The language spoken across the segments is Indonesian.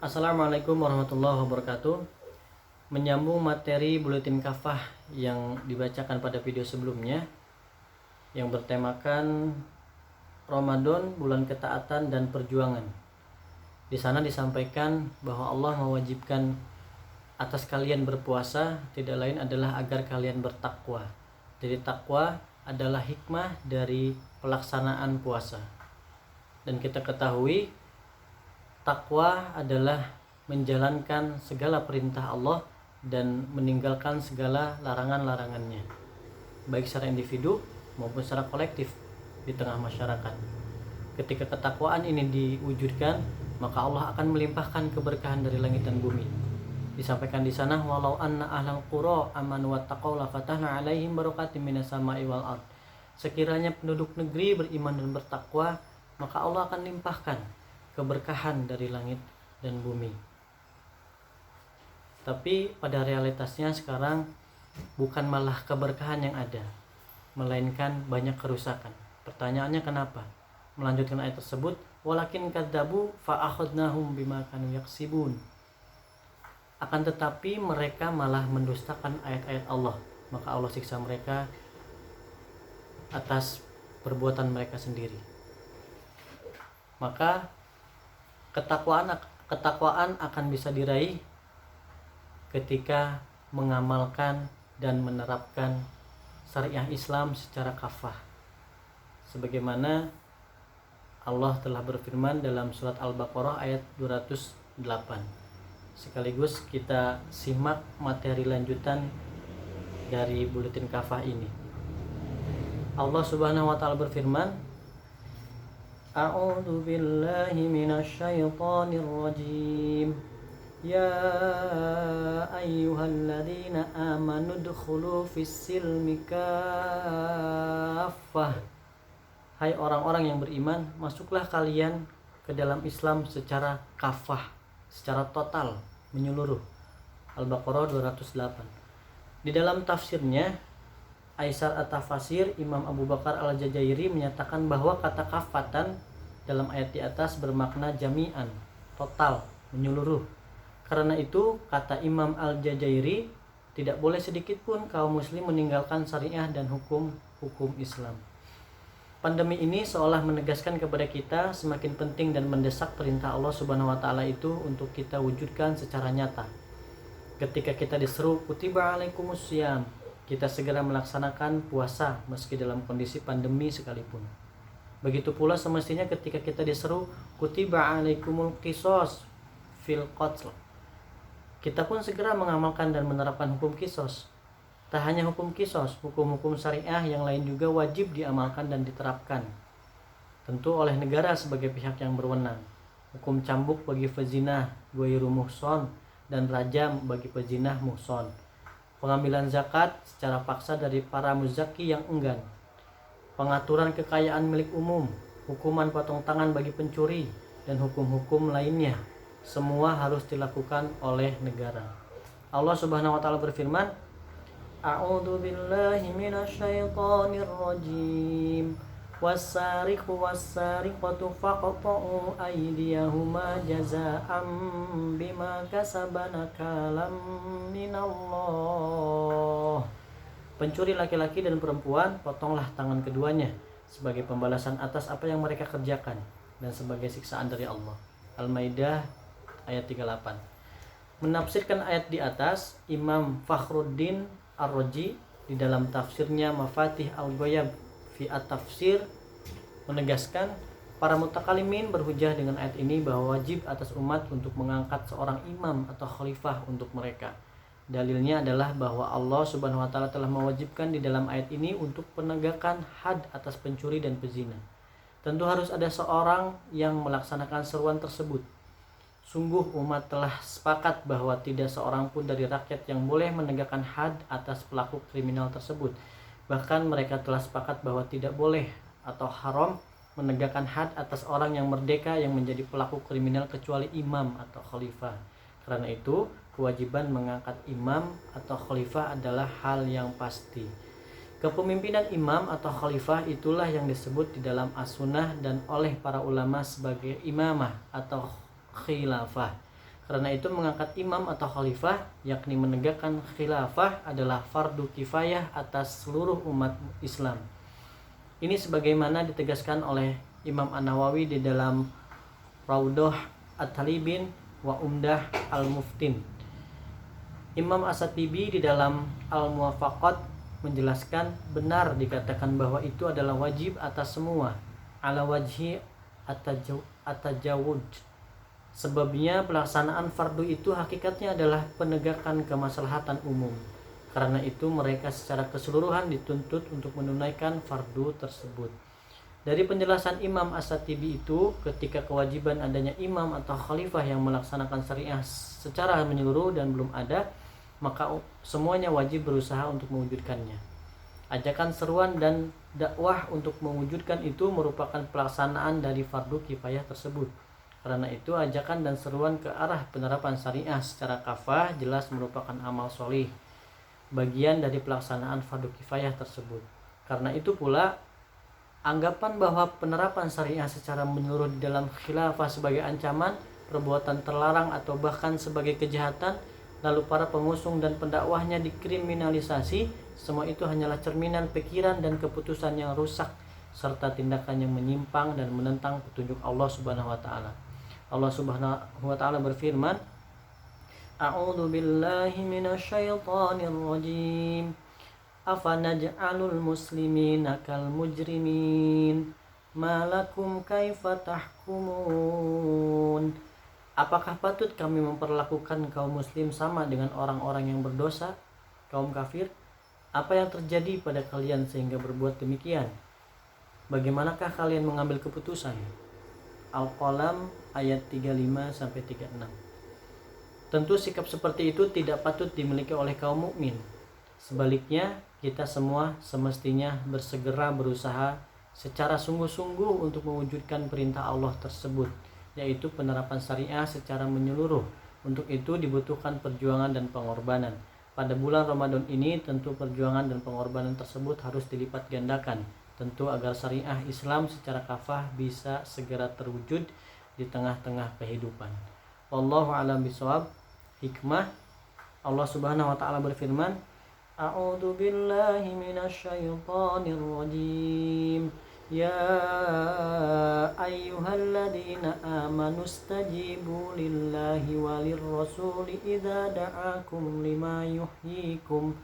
Assalamualaikum warahmatullahi wabarakatuh. Menyambung materi Buletin Kafah yang dibacakan pada video sebelumnya, yang bertemakan Ramadan, bulan ketaatan dan perjuangan. Di sana disampaikan bahwa Allah mewajibkan atas kalian berpuasa tidak lain adalah agar kalian bertakwa. Jadi takwa adalah hikmah dari pelaksanaan puasa. Dan kita ketahui takwa adalah menjalankan segala perintah Allah dan meninggalkan segala larangan-larangannya, baik secara individu maupun secara kolektif di tengah masyarakat. Ketika ketakwaan ini diwujudkan, maka Allah akan melimpahkan keberkahan dari langit dan bumi. Disampaikan di sana, walau anna ahlal qura amanu wattaqau la fatahna 'alaihim barakatim minas sama'i wal ard. Sekiranya penduduk negeri beriman dan bertakwa, maka Allah akan limpahkan keberkahan dari langit dan bumi. Tapi pada realitasnya sekarang bukan malah keberkahan yang ada, melainkan banyak kerusakan. Pertanyaannya kenapa? Melanjutkan ayat tersebut, walakin kadzabu fa akhadnahum bima kanu yaksibun. Akan tetapi mereka malah mendustakan ayat-ayat Allah, maka Allah siksa mereka atas perbuatan mereka sendiri. Maka ketakwaan akan bisa diraih ketika mengamalkan dan menerapkan syariah Islam secara kafah. Sebagaimana Allah telah berfirman dalam surat Al-Baqarah ayat 208. Sekaligus kita simak materi lanjutan dari buletin kafah ini. Allah Subhanahu wa taala berfirman, A'udzu billahi minasyaitonir rajim. Ya ayyuhalladzina amanu dkhulu fis-silmi kaffah. Hai orang-orang yang beriman, masuklah kalian ke dalam Islam secara kafah, secara total, menyeluruh. Al-Baqarah 208. Di dalam tafsirnya Aisar At-Tafasir, Imam Abu Bakar Al-Jazairi menyatakan bahwa kata kafatan dalam ayat di atas bermakna jami'an, total, menyeluruh. Karena itu, kata Imam Al-Jazairi, tidak boleh sedikit pun kaum muslim meninggalkan syariah dan hukum Islam. Pandemi ini seolah menegaskan kepada kita semakin penting dan mendesak perintah Allah Subhanahu wa taala itu untuk kita wujudkan secara nyata. Ketika kita diseru kutiba alaikumusiyam, kita segera melaksanakan puasa meski dalam kondisi pandemi sekalipun. Begitu pula semestinya ketika kita diseru kutiba alaikumul qisas fil qatl, kita pun segera mengamalkan dan menerapkan hukum qisas. Tak hanya hukum qisas, hukum-hukum syariah yang lain juga wajib diamalkan dan diterapkan, tentu oleh negara sebagai pihak yang berwenang. Hukum cambuk bagi pezinah ghairu muhson dan rajam bagi pezinah muhson. Pengambilan zakat secara paksa dari para muzaki yang enggan, pengaturan kekayaan milik umum, hukuman potong tangan bagi pencuri, dan hukum-hukum lainnya, semua harus dilakukan oleh negara. Allah Subhanahu wa taala berfirman, A'udzu billahi minasyaitonir rajim. Was-sariqu was-sariqatu faqta'u aydiyahuma jazaa'an bima kasaba nakalam minallah. Pencuri laki-laki dan perempuan, potonglah tangan keduanya sebagai pembalasan atas apa yang mereka kerjakan dan sebagai siksaan dari Allah. Al-Maidah ayat 38. Menafsirkan ayat di atas, Imam Fakhruddin Ar-Razi di dalam tafsirnya Mafatih Al-Ghaib fi At-Tafsir menegaskan para mutakalimin berhujah dengan ayat ini bahwa wajib atas umat untuk mengangkat seorang imam atau khalifah untuk mereka. Dalilnya adalah bahwa Allah Subhanahu wa taala telah mewajibkan di dalam ayat ini untuk penegakan had atas pencuri dan pezina. Tentu harus ada seorang yang melaksanakan seruan tersebut. Sungguh umat telah sepakat bahwa tidak seorang pun dari rakyat yang boleh menegakkan had atas pelaku kriminal tersebut. Bahkan mereka telah sepakat bahwa tidak boleh atau haram menegakkan had atas orang yang merdeka yang menjadi pelaku kriminal kecuali imam atau khalifah. Karena itu, kewajiban mengangkat imam atau khalifah adalah hal yang pasti. Kepemimpinan imam atau khalifah itulah yang disebut di dalam as-sunnah dan oleh para ulama sebagai imamah atau khilafah. Karena itu mengangkat imam atau khalifah, yakni menegakkan khilafah, adalah fardu kifayah atas seluruh umat Islam. Ini sebagaimana ditegaskan oleh Imam An-Nawawi di dalam Raudhah At-Talibin wa Umdah Al-Muftin. Imam As-Satibi di dalam Al-Muwafaqat menjelaskan benar dikatakan bahwa itu adalah wajib atas semua ala wajhi at-tajawud. Sebabnya pelaksanaan fardu itu hakikatnya adalah penegakan kemaslahatan umum. Karena itu mereka secara keseluruhan dituntut untuk menunaikan fardu tersebut. Dari penjelasan Imam As-Satibi itu, ketika kewajiban adanya imam atau khalifah yang melaksanakan syariah secara menyeluruh dan belum ada, maka semuanya wajib berusaha untuk mewujudkannya. Ajakan, seruan, dan dakwah untuk mewujudkan itu merupakan pelaksanaan dari fardu kifayah tersebut. Karena itu ajakan dan seruan ke arah penerapan syariah secara kafah jelas merupakan amal solih, bagian dari pelaksanaan fardu kifayah tersebut. Karena itu pula anggapan bahwa penerapan syariah secara menyeluruh di dalam khilafah sebagai ancaman, perbuatan terlarang atau bahkan sebagai kejahatan, lalu para pengusung dan pendakwahnya dikriminalisasi, semua itu hanyalah cerminan pikiran dan keputusan yang rusak serta tindakan yang menyimpang dan menentang petunjuk Allah Subhanahu wa taala. Allah Subhanahu wa taala berfirman, A'udzu billahi minasyaitonir rajim. Afanaj'alul muslimina kal mujrimin malakum kaifa tahkumun. Apakah patut kami memperlakukan kaum muslim sama dengan orang-orang yang berdosa, kaum kafir? Apa yang terjadi pada kalian sehingga berbuat demikian? Bagaimanakah kalian mengambil keputusan? Al-Qalam ayat 35-36. Tentu sikap seperti itu tidak patut dimiliki oleh kaum mukmin. Sebaliknya, kita semua semestinya bersegera berusaha secara sungguh-sungguh untuk mewujudkan perintah Allah tersebut, yaitu penerapan syariah secara menyeluruh. Untuk itu dibutuhkan perjuangan dan pengorbanan. Pada bulan Ramadan ini tentu perjuangan dan pengorbanan tersebut harus dilipat gandakan, tentu agar syariah Islam secara kafah bisa segera terwujud di tengah-tengah kehidupan. Wallahu a'lam bishawab. Hikmah, Allah Subhanahu wa taala berfirman, A'udzu billahi minasyaitonir rajim. Ya ayyuhalladzina amanu stajibu lillahi walir rasuli idza da'akum lima yuhyikum.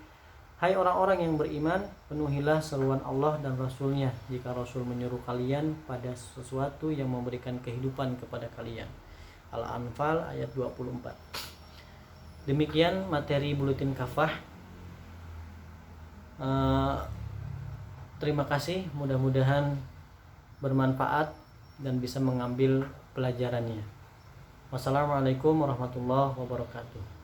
Hai orang-orang yang beriman, penuhilah seruan Allah dan Rasulnya jika Rasul menyuruh kalian pada sesuatu yang memberikan kehidupan kepada kalian. Al-Anfal ayat 24. Demikian materi Buletin Kafah. Terima kasih, mudah-mudahan bermanfaat dan bisa mengambil pelajarannya. Wassalamualaikum warahmatullahi wabarakatuh.